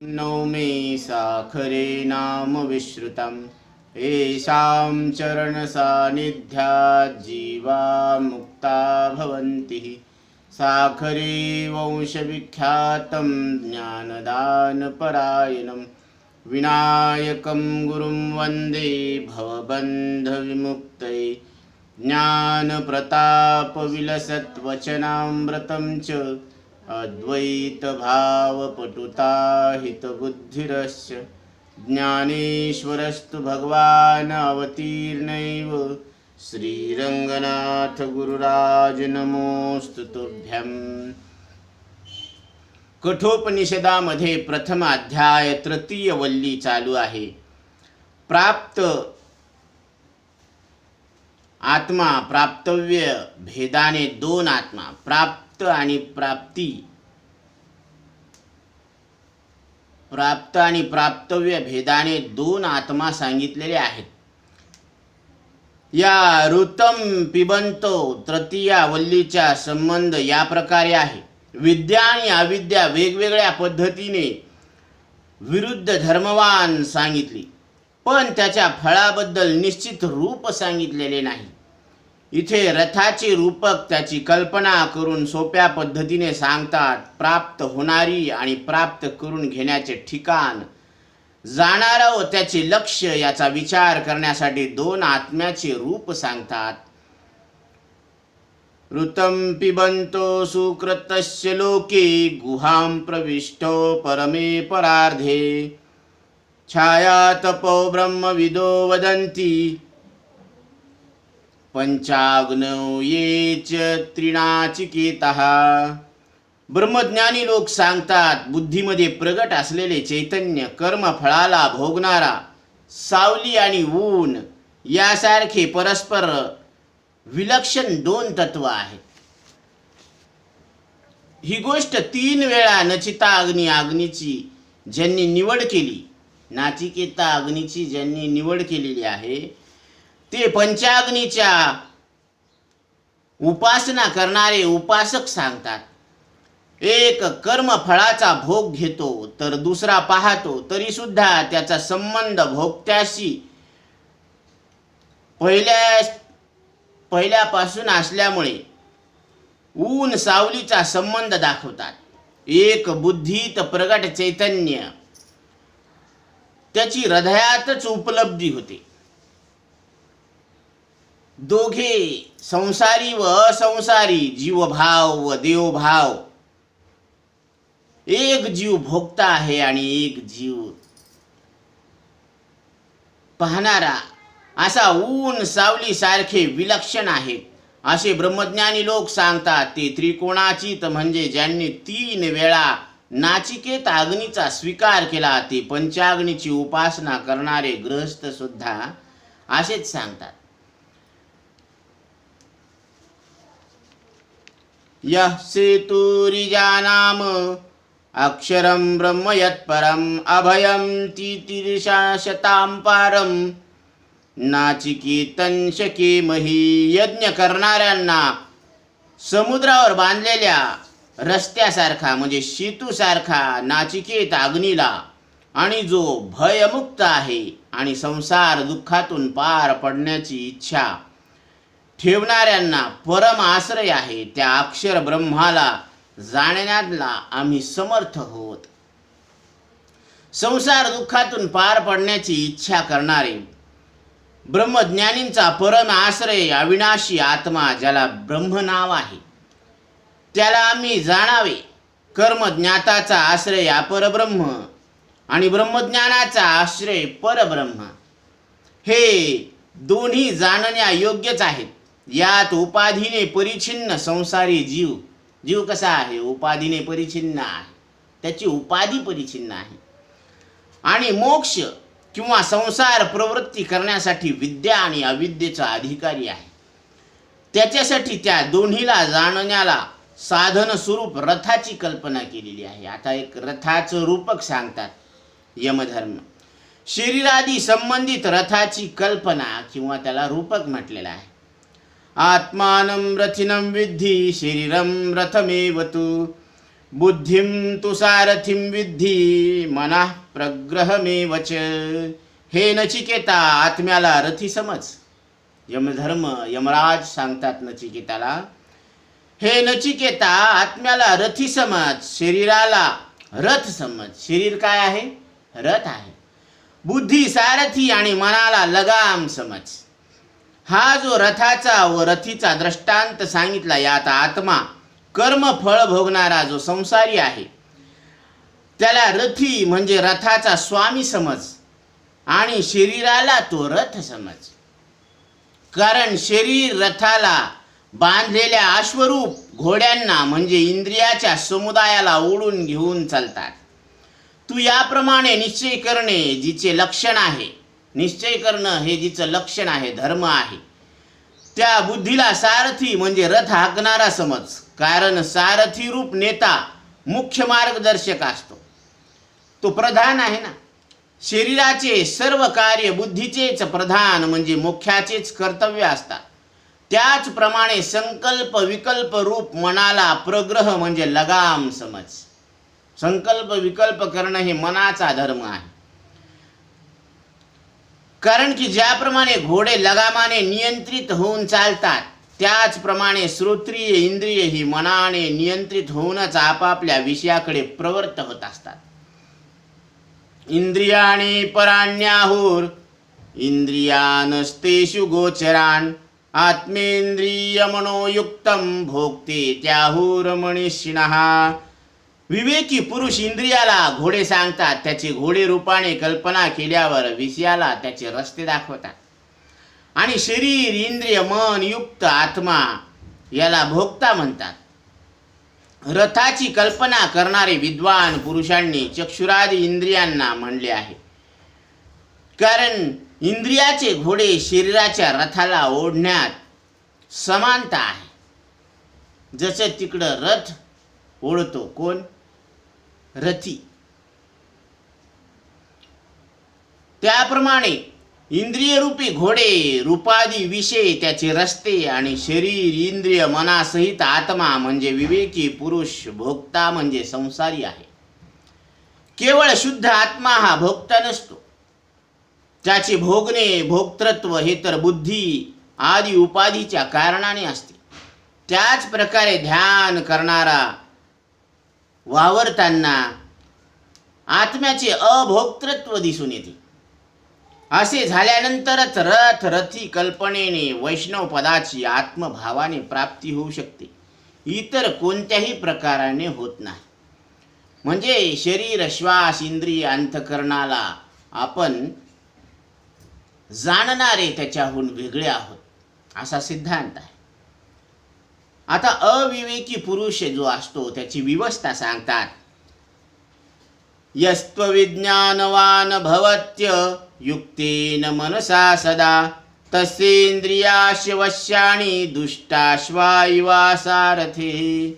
नौमे साखरे नाम विश्रुतं येषां चरणसान्निध्यात् जीवा मुक्ता भवन्ति। साखरे वंशविख्यातं ज्ञानदानपरायणं विनायकं गुरुं वन्दे भवबन्धविमुक्तये। ज्ञानप्रतापविलसत्वचनामृतं च अद्वैतभावपटुता हितबुद्धिरस्य ज्ञानेश्वरस्तु भगवान् अवतीर्णैव श्रीरंगनाथ गुरुराज नमोस्तु तुभ्यं। कठोपनिषदामध्ये प्रथम अध्याय तृतीय वल्ली चालू आहे। प्राप्त आत्मा प्राप्तव्य भेदाने दोन आत्मा, प्राप्त आणि प्राप्ती, प्राप्त आणि प्राप्तव्य भेदाने दोन आत्मा सांगितलेले आहेत। या ऋतम पिबंतो तृतीया वल्लीचा संबंध या प्रकारे आहे। विद्या आणि अविद्या वेगवेगळ्या पद्धतीने विरुद्ध धर्मवान सांगितली, पण त्याच्या फळाबद्दल निश्चित रूप सांगितलेले नाही। इथे रथाचे रूपक त्याची कल्पना करून सोप्या पद्धतीने सांगतात। प्राप्त होणारी आणि प्राप्त करून घेण्याचे ठिकाण, जाणारा व त्याचे लक्ष्य याचा विचार करण्यासाठी दोन आत्म्याचे रूप सांगतात। ऋतं पिबंतो सुकृतस्य लोके गुहां प्रविष्टो परमे परार्धे छाया तपो ब्रह्मविदो वदन्ति पंचाग्नौ ये च त्रिनाचिकेतः। ब्रह्मज्ञानी लोक सांगतात, बुद्धीमध्ये प्रगट असलेले चैतन्य, कर्मफळाला भोगणारा, सावली आणि ऊन यासारखे परस्पर विलक्षण दोन तत्व आहेत। ही गोष्ट 3 वेळा नचिता अग्नीची ज्यांनी निवड केली, नाचिकेता अग्नीची ज्यांनी निवड केलेली आहे, ते पंचाग्नीच्या उपासना करणारे उपासक सांगतात। एक कर्मफळाचा भोग घेतो तर दुसरा पाहतो, तरी सुद्धा त्याचा संबंध भोगत्याशी पहिल्यापासून असल्यामुळे ऊन सावलीचा संबंध दाखवतात। एक बुद्धीत प्रगट चैतन्य, त्याची हृदयातच उपलब्धी होते। दोघे संसारी व असंसारी, जीवभाव व देवभाव, एक जीव भोगता आहे आणि एक जीव पाहणारा, असा ऊन सावली सारखे विलक्षण आहेत असे ब्रह्मज्ञानी लोक सांगतात। ते त्रिकोणाचीत म्हणजे ज्यांनी 3 वेळा नाचिकेत अग्नीचा स्वीकार केला, ते पंचाग्नीची उपासना करणारे गृहस्थ सुद्धा असेच सांगतात। यः सेतुरिजानाम अक्षरं ब्रह्म यत्परम अभयं तितिर्षाशतां पारम नाचिकेतं शकेमहि। यज्ञ करणाऱ्यांना समुद्रावर बांधलेल्या रस्त्यासारखा म्हणजे सेतूसारखा नाचिकेत अग्नीला, आणि जो भयमुक्त आहे आणि संसार दुःखातून पार पडण्याची इच्छा ठेवणाऱ्यांना परम आश्रय आहे, त्या अक्षर ब्रह्माला जाणण्याला आम्ही समर्थ आहोत। संसार दुःखातून पार पडण्याची इच्छा करणारे ब्रह्मज्ञानींचा परम आश्रय अविनाशी आत्मा, ज्याला ब्रह्म नाव आहे, त्याला आम्ही जाणावे। कर्मज्ञाताचा आश्रय अपरब्रह्म आणि ब्रह्मज्ञानाचा आश्रय परब्रह्म, हे दोन्ही जाणण्या योग्यच आहेत। यात उपाधीने परिच्छिन्न संसारी जीव कसा आहे? उपाधीने परिच्छिन्न आहे, त्याची उपाधी परिच्छिन्न आहे। आणि मोक्ष किंवा संसार प्रवृत्ती करण्यासाठी विद्या आणि अविद्येचा अधिकारी आहे। त्याच्यासाठी त्या दोन्हीला जाणण्याला साधन स्वरूप रथाची कल्पना केलेली आहे। आता एक रथाचं रूपक सांगतात, यमधर्म। शरीरादी संबंधित रथाची कल्पना किंवा त्याला रूपक म्हटलेलं आहे। आत्मानं रथिनं विद्धि शरीरं रथमेव तु बुद्धिं तु सारथिं विद्धी मनः प्रग्रहमेव च. हे नचिकेता, आत्म्याला रथी समज. यमराज सांगतात नचिकेताला, हे नचिकेता, आत्म्याला रथी समज, शरीराला रथ समज. शरीर काय आहे? रथ आहे. बुद्धी सारथी आणि मनाला लगाम समज. हा जो रथाचा व रथीचा दृष्टांत सांगितला, यात आत्मा कर्म फळ भोगणारा जो संसारी आहे त्याला रथी म्हणजे रथाचा स्वामी समज आणि शरीराला तो रथ समज. कारण शरीर रथाला बांधलेल्या अश्वरूप घोड्यांना म्हणजे इंद्रियाच्या समुदायाला ओढून घेऊन चालतात. तू याप्रमाणे निश्चय करणे जिचे लक्षण आहे. निश्चय करणं हे जिचं लक्षण आहे, धर्म आहे. त्या बुद्धीला सारथी म्हणजे रथ हाकणारा समज. कारण सारथी रूप नेता मुख्य मार्गदर्शक असतो, तो प्रधान आहे ना. शरीराचे सर्व कार्य बुद्धीचेच प्रधान म्हणजे मुख्याचेच कर्तव्य असतात. त्याचप्रमाणे संकल्प विकल्प रूप मनाला प्रग्रह म्हणजे लगाम समज. संकल्प विकल्प करणं हे मनाचा धर्म आहे. कारण की ज्याप्रमाणे घोडे लगामाने नियंत्रित होऊन चालतात, त्याचप्रमाणे श्रोत्रिय इंद्रिय ही मनाने नियंत्रित होऊनच आपापल्या विषयाकडे प्रवृत्त होत असतात. इंद्रियाणी पराण्याहुर इंद्रियानस्तेषु गोचरान आत्मेंद्रिय मनोयुक्तम भोक्ते त्याहुरमणिषिणः. विवेकी पुरुष इंद्रियाला घोडे सांगतात, त्याचे घोडे रूपाने कल्पना केल्यावर विषयाला त्याचे रस्ते दाखवतात. आणि शरीर इंद्रिय मन युक्त आत्मा याला भोक्ता म्हणतात. रथाची कल्पना करणारे विद्वान पुरुषांनी चक्षुरादी इंद्रियांना म्हणले आहे. कारण इंद्रियाचे घोडे शरीराच्या रथाला ओढण्यात समानता आहे. जसं तिकडं रथ ओढतो कोण? रथी. त्याप्रमाणे इंद्रिय रूपी घोडे रूपादी विषय त्याचे रस्ते आणि शरीर इंद्रिय मनासहित आत्मा म्हणजे विवेकी पुरुष भोक्ता म्हणजे संसारी आहे. केवळ शुद्ध आत्मा हा भोक्ता नसतो. त्याचे भोगणे भोक्तृत्व हे तर बुद्धी आदी उपाधीच्या कारणाने असते. त्याच प्रकारे ध्यान करणारा वावरताना आत्म्याचे अभोक्तृत्व दिसून येते. असे झाल्यानंतरच रथ रथी कल्पनेने वैष्णव पदाची आत्मभावाने प्राप्ती होऊ शकते, इतर कोणत्याही प्रकाराने होत नाही. म्हणजे शरीर श्वास इंद्रिय अंतकरणाला आपण जाणणारे त्याच्याहून वेगळे आहोत असा सिद्धांत आहे. आता अविवेकी पुरुष जो असतो त्याची व्यवस्था सांगतात. यस्त्वविज्ञानवान भवत्य युक्तेन मनसा सदा तस्येन्द्रियास्य वश्यानि दुष्टाश्वा इवा सारथे.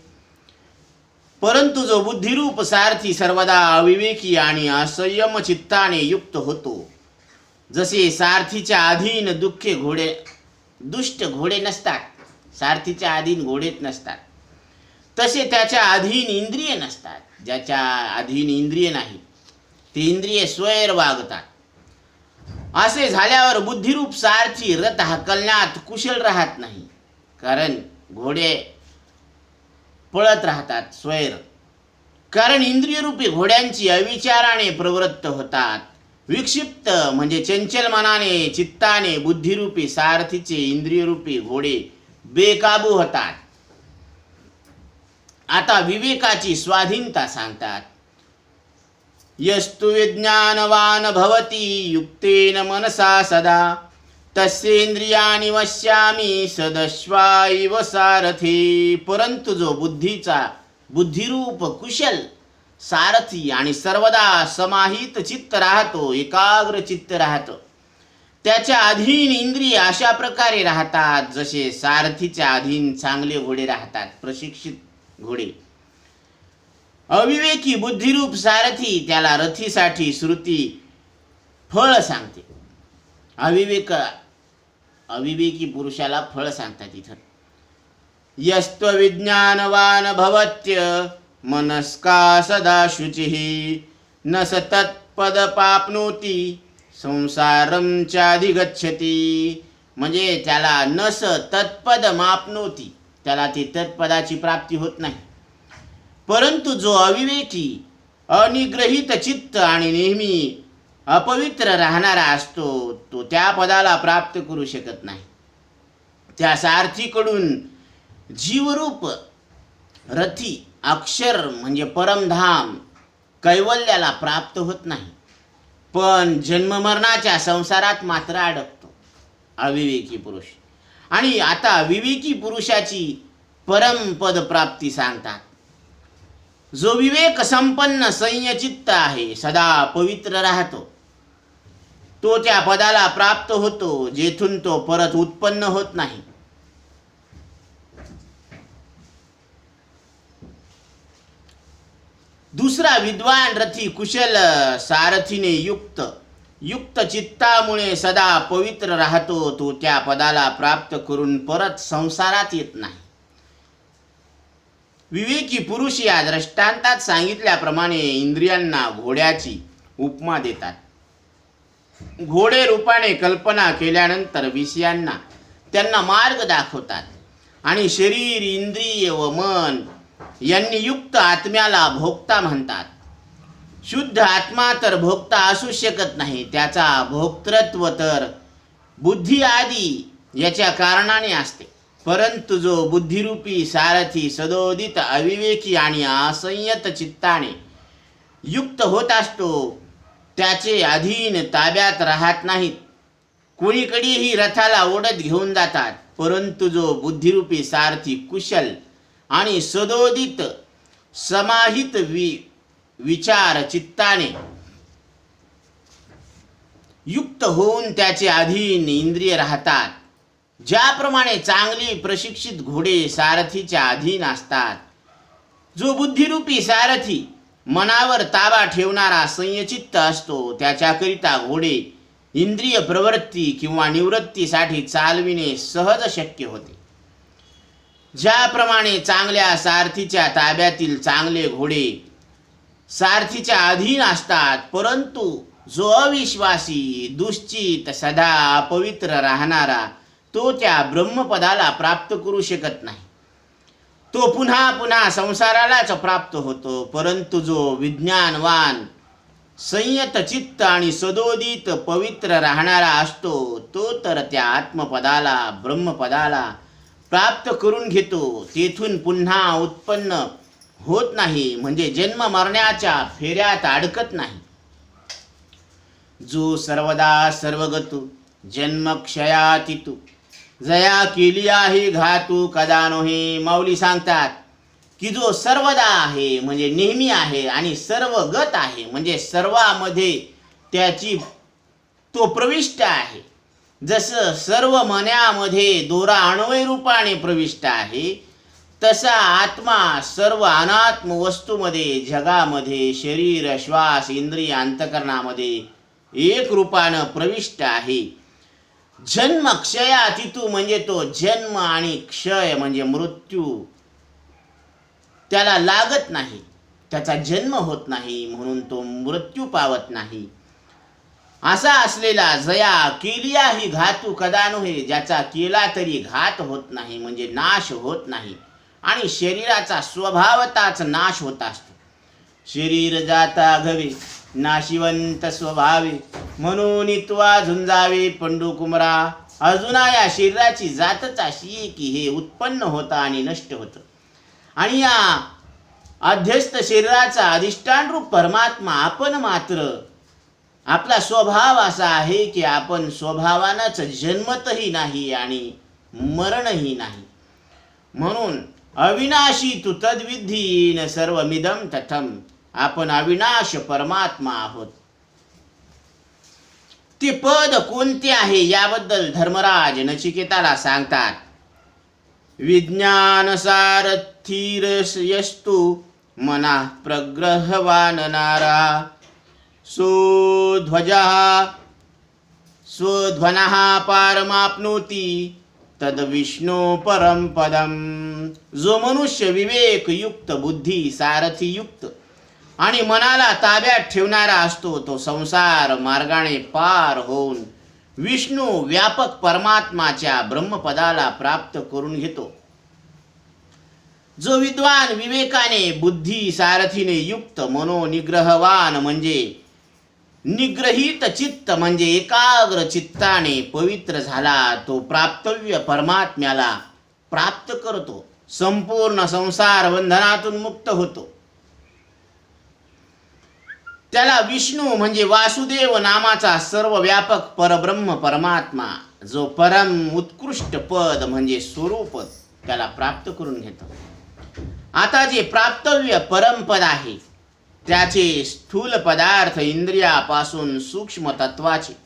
परंतु जो बुद्धिरूप सारथी सर्वदा अविवेकी आणि असंयम चित्ताने युक्त होतो, जसे सारथीच्या अधीन दुष्ट घोडे नसतात, सारथीच्या अधीन घोडेच नसतात, तसे त्याच्या अधीन इंद्रिय नसतात. ज्याच्या अधीन इंद्रिय नाही ते इंद्रिय स्वैर वागतात. असे झाल्यावर बुद्धिरूप सारथी रथ हाकलण्यात कुशल राहत नाही. कारण घोडे पळत राहतात स्वैर. कारण इंद्रियरूपी घोड्यांची अविचाराने प्रवृत्त होतात. विक्षिप्त म्हणजे चंचल मनाने चित्ताने बुद्धिरूपी सारथीचे इंद्रियरूपी घोडे बेकाबू होतात. आता विवेकाची स्वाधीनता सांगतात. यस्तु विज्ञानवान भवति युक्तेन मनसा सदा तस्येन्द्रियाणि वश्यामि सदश्वा इव सारथी. परंतु जो बुद्धिरूप कुशल सारथी आणि सर्वदा समाहित चित्त राहतो, एकाग्र चित्त राहतो, त्याच्या अधीन इंद्रिय अशा प्रकारे राहतात जसे सारथीच्या अधीन चांगले घोडे राहतात, प्रशिक्षित घोडे. अविवेकी बुद्धिरूप सारथी त्याला रथीसाठी श्रुती फळ सांगते. अविवेकी पुरुषाला फळ सांगतात इथं. यस्त्व विज्ञानवान भवत्य मनस्का सदा शुचिः न स तत्पदपाप्नोति संसारं चाधिगच्छति. म्हणजे त्याला न स तत्पदमाप्नोति, त्याला ती तत्पदाची प्राप्ती होत नाही. परंतु जो अविवेकी, अनिग्रहित चित्त आणि नेहमी अपवित्र राहणारा असतो तो त्या पदाला प्राप्त करू शकत नाही. त्या सारथीकडून जीवरूप रथी अक्षर म्हणजे परमधाम कैवल्याला प्राप्त होत नाही, पण जन्ममरणाच्या संसारात मात्र अडकतो अविवेकी पुरुष. आणि आता विवेकी पुरुषाची परमपद प्राप्ती सांगतात. जो विवेक संपन्न संयचित्त आहे, सदा पवित्र राहतो, तो त्या पदाला प्राप्त होतो जेथून तो परत उत्पन्न होत नाही. दुसरा विद्वान रथी कुशल सारथीने युक्त चित्तामुळे सदा पवित्र राहतो, तो त्या पदाला प्राप्त करून परत संसारात येत नाही. विवेकी पुरुष या दृष्टांतात सांगितल्याप्रमाणे इंद्रियांना घोड्याची उपमा देतात. घोडे रूपाने कल्पना केल्यानंतर विषयांना त्यांना मार्ग दाखवतात आणि शरीर, इंद्रिय व मन यांनी युक्त आत्म्याला भोक्ता म्हणतात. शुद्ध आत्मा तर भोक्ता असू शकत नाही, त्याचा भोक्तृत्व तर बुद्धी आदी याच्या कारणाने असते. परंतु जो बुद्धिरूपी सारथी सदोदित अविवेकी आणि असंयत चित्ताने युक्त होत असतो, त्याचे अधीन ताब्यात राहत नाहीत. कोणीकडेही रथाला ओढत घेऊन जातात. परंतु जो बुद्धिरूपी सारथी कुशल आणि सदोदित समाहित विचार चित्ताने युक्त होऊन त्याचे अधीन इंद्रिय राहतात. ज्याप्रमाणे चांगली प्रशिक्षित घोडे सारथीच्या अधीन असतात, जो बुद्धिरूपी सारथी मनावर ताबा ठेवणारा संयचित्त असतो, त्याच्याकरिता घोडे इंद्रिय प्रवृत्ती किंवा निवृत्तीसाठी चालविणे सहज शक्य होते. ज्याप्रमाणे चांगल्या सारथीच्या ताब्यातील चांगले घोडे सारथीच्या अधीन असतात, परंतु जो अविश्वासी, दुश्चित, सदा अपवित्र राहणारा तो त्या ब्रह्मपदाला प्राप्त करू शकत नाही. तो पुन्हा पुन्हा संसारालाच प्राप्त होतो. परंतु जो विज्ञानवान, संयत चित्त आणि सदोदित पवित्र राहणारा असतो, तो तर त्या आत्मपदाला, ब्रह्मपदाला प्राप्त करून घेतो. तेथून पुन्हा उत्पन्न होत नाही, म्हणजे जन्म मरण्याच्या फेऱ्यात अडकत नाही. जो सर्वदा सर्वगतू जन्मक्षयातीतू जया केली आहे घातू कदा नोहे. माऊली सांगतात की जो सर्वदा आहे म्हणजे नेहमी आहे आणि सर्वगत आहे म्हणजे सर्वामध्ये त्याची तो प्रविष्ट आहे. जसं सर्व मनामध्ये दोरा अन्वय रूपाने प्रविष्ट आहे, तसा आत्मा सर्व अनात्म वस्तूमध्ये, जगामध्ये, शरीर, श्वास, इंद्रिय, अंतकरणामध्ये एक रूपानं प्रविष्ट आहे. जन्म क्षयातीतू म्हणजे तो जन्म आणि क्षय म्हणजे मृत्यू त्याला लागत नाही, त्याचा जन्म होत नाही, म्हणून तो मृत्यू पावत नाही. असा असलेला जया केलिया ही घातू कदा नोहे, ज्याचा केला तरी घात होत नाही म्हणजे नाश होत नाही आणि शरीराचा स्वभावताच नाश होत असतो. शरीर जाता घवे नाशिवंत स्वभावे, म्हणून त्वा झुंजावे पंडू कुमरा. अजुना या शरीराची जातच अशी आहे की हे उत्पन्न होतं आणि नष्ट होतं. आणि या अध्यस्त शरीराचा अधिष्ठान रूप परमात्मा आपण मात्र आपला स्वभाव असा आहे की आपण स्वभावानंच जन्मतही नाही आणि मरणही नाही. म्हणून अविनाशी तू तद्विधीन सर्वमिदं तथम, आपण अविनाश परमात्मा आहोत. ते पद कोणते आहे याबद्दल धर्मराज नचिकेताला सांगतात. विज्ञान सारथीरयस्तु मना प्रग्रहवान नारा, स्वध्वनः पारमाप्नोति तद विष्णू परम पदम. जो मनुष्य विवेक युक्त, बुद्धी सारथी युक्त आणि मनाला ताब्यात ठेवणारा असतो तो संसार मार्गाने पार होऊन विष्णू व्यापक परमात्माच्या ब्रह्मपदाला प्राप्त करून घेतो. जो विद्वान विवेकाने, बुद्धी सारथीने युक्त, मनोनिग्रहवान म्हणजे निग्रहित चित्त म्हणजे एकाग्र चित्ताने पवित्र झाला, तो प्राप्तव्य परमात्म्याला प्राप्त करतो, संपूर्ण संसार बंधनातून मुक्त होतो. त्याला विष्णू म्हणजे वासुदेव नामाचा सर्व व्यापक परब्रह्म परमात्मा, जो परम उत्कृष्ट पद म्हणजे स्वरूप, त्याला प्राप्त करून घेतो. आता जे प्राप्तव्य परमपद आहे त्याचे स्थूल पदार्थ इंद्रियापासून सूक्ष्म तत्वाचे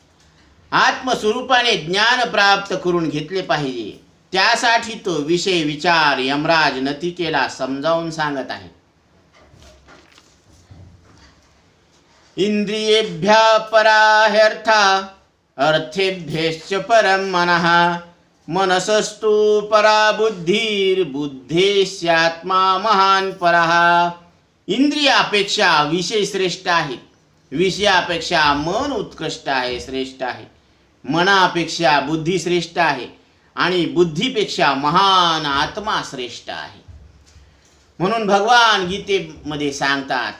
आत्मस्वरूपाने ज्ञान प्राप्त करून घेतले पाहिजे. त्यासाठी तो विषय विचार यमराज नतिकेला समजावून सांगत आहे. इंद्रियेभ्यः परा ह्यर्था अर्थेभ्यश्च परं मनः मनसस्तु परा बुद्धीर्बुद्धेस्यात्मा महान परः. इंद्रियापेक्षा विषय श्रेष्ठ आहे, विषयापेक्षा मन उत्कृष्ट आहे, श्रेष्ठ आहे. मनापेक्षा बुद्धी श्रेष्ठ आहे आणि बुद्धीपेक्षा महान आत्मा श्रेष्ठ आहे. म्हणून भगवान गीतेमध्ये सांगतात,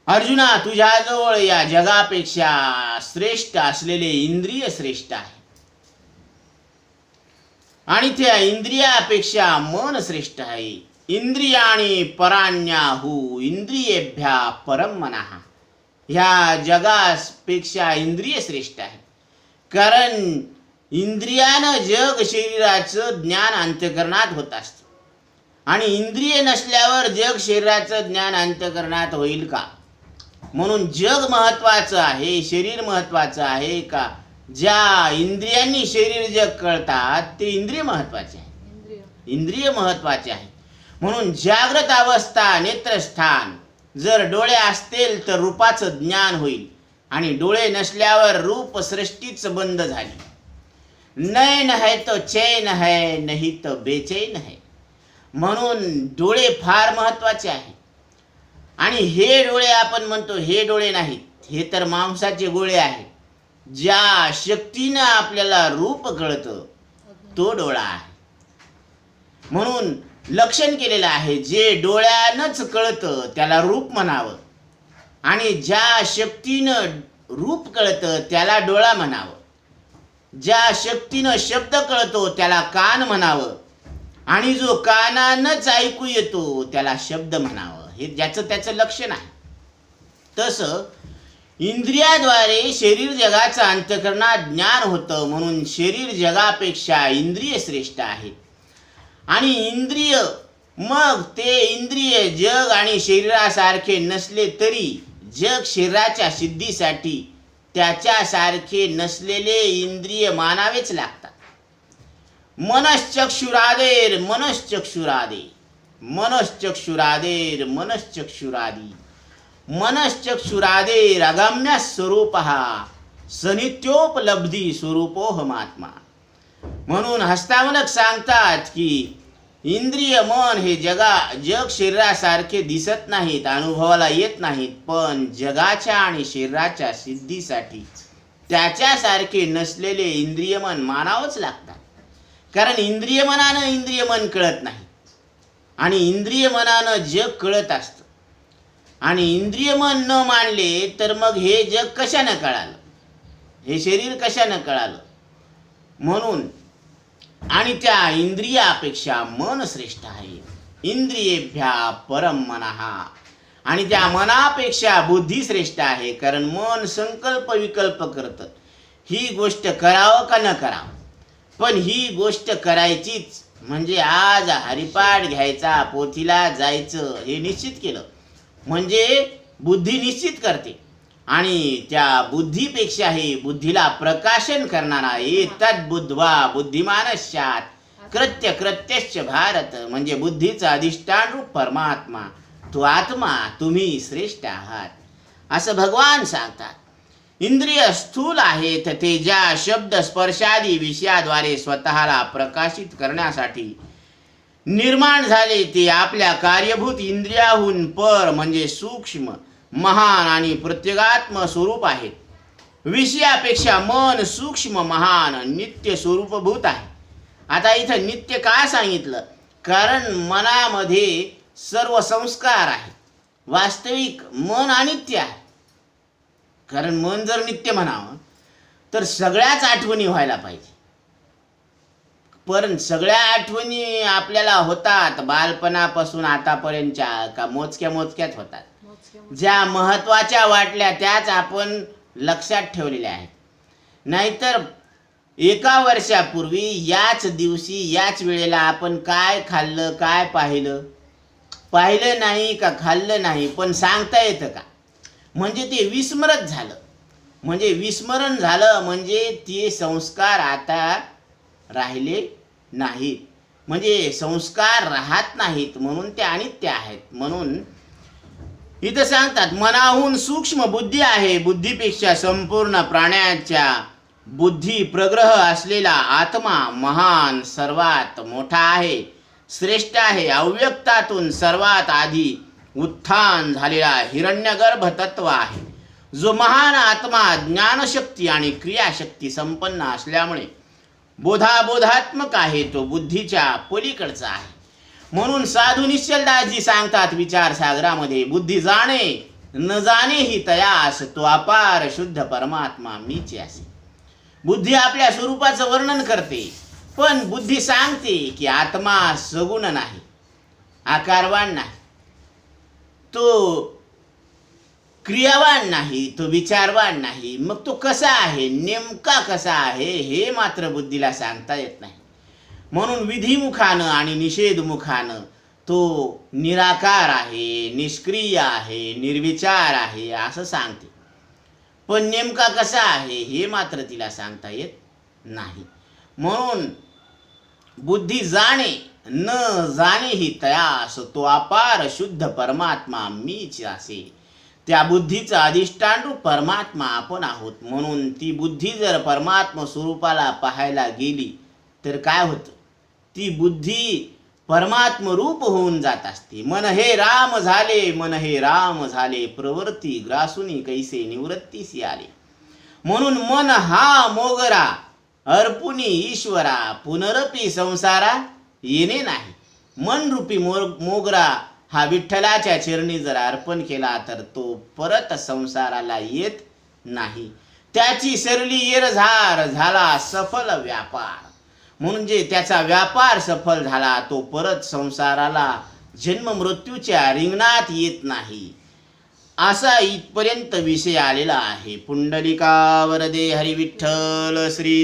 अर्जुना तुझ्याजवळ या जगापेक्षा श्रेष्ठ असलेले इंद्रिय श्रेष्ठ आहे आणि त्या इंद्रियापेक्षा मन श्रेष्ठ आहे. इंद्रियाणी पराण्याहु इंद्रियेभ्या परम मनः. ह्या जगापेक्षा इंद्रिय श्रेष्ठ आहे, कारण इंद्रियानं जग शरीराचं ज्ञान अंतःकरणात होत असतं आणि इंद्रिय नसल्यावर जग शरीराचं ज्ञान अंतःकरणात होईल का? म्हणून जग महत्वाचं आहे, शरीर महत्वाचं आहे का? ज्या इंद्रियांनी शरीर जग कळतात ते इंद्रिय महत्वाचे आहे, इंद्रिय महत्वाचे आहे. म्हणून जागृत अवस्था नेत्रस्थान, जर डोळे असतील तर रूपाचं ज्ञान होईल आणि डोळे नसल्यावर रूप सृष्टीच बंद झाली. नैन है तो चैन है, नहीं तो बेचैन है. म्हणून डोळे फार महत्वाचे आहे. आणि हे डोळे आपण म्हणतो हे डोळे नाहीत, हे तर मांसाचे गोळे आहेत. ज्या शक्तीनं आपल्याला रूप कळतं तो डोळा आहे. म्हणून लक्षण केलेलं आहे, जे डोळ्यानंच कळतं त्याला रूप म्हणावं आणि ज्या शक्तीनं रूप कळतं त्याला डोळा म्हणावं. ज्या शक्तीनं शब्द कळतो त्याला कान म्हणावं आणि जो कानानंच ऐकू येतो त्याला शब्द म्हणावं. हे ज्याचं त्याचं लक्षण आहे. तसं इंद्रियाद्वारे शरीर जगाचं अंतःकरणात ज्ञान होतं, म्हणून शरीर जगापेक्षा इंद्रिय श्रेष्ठ आहेत. आणि इंद्रिय, मग ते इंद्रिय जग आणि शरीरासारखे नसले तरी जग शरीराच्या सिद्धीसाठी त्याच्यासारखे नसलेले इंद्रिय मानावेच लागतात. मनश्चक्षुरादेर मनश्चक्षुरादे, मनश्चक्षुरादेर मनश्चक्षुरादी, मनश्चक्षुरादेर अगम्य स्वरूपः सनित्योपलब्धी स्वरूपोहमात्मा. म्हणून हस्तावलक सांगतात की इंद्रिय मन हे जग शरीरासारखे दिसत नाहीत, अनुभवाला येत नाहीत, पण जगाच्या आणि शरीराच्या सिद्धीसाठी त्याच्यासारखे नसलेले इंद्रिय मन मानावंच लागतात. कारण इंद्रिय मनानं इंद्रिय मन कळत नाही आणि इंद्रिय मनानं जग कळत असतं. आणि इंद्रिय मन न मानले तर मग हे जग कशानं कळालं, हे शरीर कशानं कळालं? म्हणून आणि त्या इंद्रियापेक्षा मन श्रेष्ठ आहे. इंद्रियेभ्या परम मनः. आणि त्या मनापेक्षा बुद्धी श्रेष्ठ आहे, कारण मन संकल्प विकल्प करतं, ही गोष्ट करावं का न करावं. पण ही गोष्ट करायचीच म्हणजे आज हरिपाठ घ्यायचा, पोथीला जायचं हे निश्चित केलं म्हणजे बुद्धी निश्चित करते. आणि त्या बुद्धीपेक्षाही बुद्धीला प्रकाशन करणारा तद्बुद्ध्वा बुद्धिमान स्यात् कृत्य कृत्यश्च भारत, म्हणजे बुद्धीचा अधिष्ठान रूप परमात्मा, तो आत्मा तुम्ही श्रेष्ठ आहात असं भगवान सांगतात. इंद्रिय स्थूल आहेत ते ज्या शब्द स्पर्शादी विषयाद्वारे स्वतःला प्रकाशित करण्यासाठी निर्माण झाले ते आपल्या कार्यभूत इंद्रियाहून पर म्हणजे सूक्ष्म, महान आणि प्रत्यगात्म स्वरूप आहेत. विषयापेक्षा मन सूक्ष्म, महान, नित्य स्वरूपभूत आहे. आता इथं नित्य का सांगितलं? कारण मनामध्ये सर्व संस्कार आहेत. वास्तविक मन अनित्य आहे. कारण मन जर नित्य म्हणावं तर सगळ्याच आठवणी व्हायला पाहिजे. पण सगळ्या आठवणी आपल्याला होतात बालपणापासून आतापर्यंतच्या का मोजक्याच होतात. ज्या महत्त्वाच्या वाटल्या त्याच आपण लक्षात ठेवलेल्या आहेत. नाहीतर 1 वर्षापूर्वी याच दिवशी याच वेळेला आपण काय खाल्लं, काय पाहिलं नाही का खाल्लं नाही पण सांगता येतं का? म्हणजे ते विस्मरण झालं. म्हणजे ते संस्कार आता राहिले नाहीत. म्हणजे संस्कार राहत नाहीत म्हणून ते अनित्य आहेत. म्हणून इथं सांगतात मनाहून सूक्ष्म बुद्धी आहे. बुद्धीपेक्षा संपूर्ण प्राण्याच्या बुद्धी प्रग्रह असलेला आत्मा महान, सर्वात मोठा आहे, श्रेष्ठ आहे. अव्यक्तातून सर्वात आधी उत्थान झालेला हिरण्यगर्भ तत्व आहे. जो महान आत्मा ज्ञानशक्ती आणि क्रियाशक्ती संपन्न असल्यामुळे बोधात्मक आहे. तो बुद्धीच्या पलीकडचा आहे. म्हणून साधू निश्चलदासजी सांगतात विचार सागरामध्ये, बुद्धी जाणे न जाणे ही तयास, तो अपार शुद्ध परमात्मा मीच असे. बुद्धी आपल्या स्वरूपाचं वर्णन करते पण बुद्धी सांगते की आत्मा सगुण नाही, आकारवान नाही, तो क्रियावान नाही, तो विचारवान नाही. मग तो कसा आहे, नेमका कसा आहे हे मात्र बुद्धीला सांगता येत नाही. म्हणून विधिमुखानं आणि निषेधमुखानं तो निराकार आहे, निष्क्रिय आहे, निर्विचार आहे असं सांगते. पण नेमका कसा आहे हे मात्र तिला सांगता येत नाही. म्हणून बुद्धी जाणे न जाणे ही तयास, तो अपार शुद्ध परमात्मा मीच असे. त्या बुद्धीचं अधिष्ठान रूप परमात्मा आपण आहोत. म्हणून ती बुद्धी जर परमात्मा स्वरूपाला पाहायला गेली तर काय होतं? ती बुद्धी परमात्म रूप होऊन जात असते. मन हे राम झाले, प्रवृत्ती ग्रासुनी कैसे निवृत्तीसी आले. म्हणून मन हा मोगरा अर्पुनी ईश्वरा, पुनरपी संसारा येणे नाही. मन रूपी मोगरा हा विठ्ठलाच्या चरणी जर अर्पण केला तर तो परत संसाराला येत नाही. त्याची सरली येरझार झाला सफल व्यापार. म्हणजे त्याचा व्यापार सफल झाला, तो परत संसाराला जन्म मृत्यूच्या रिंगणात येत नाही. असा इथपर्यंत विषय आलेला आहे. पुंडलिका वरदे हरी विठ्ठल श्री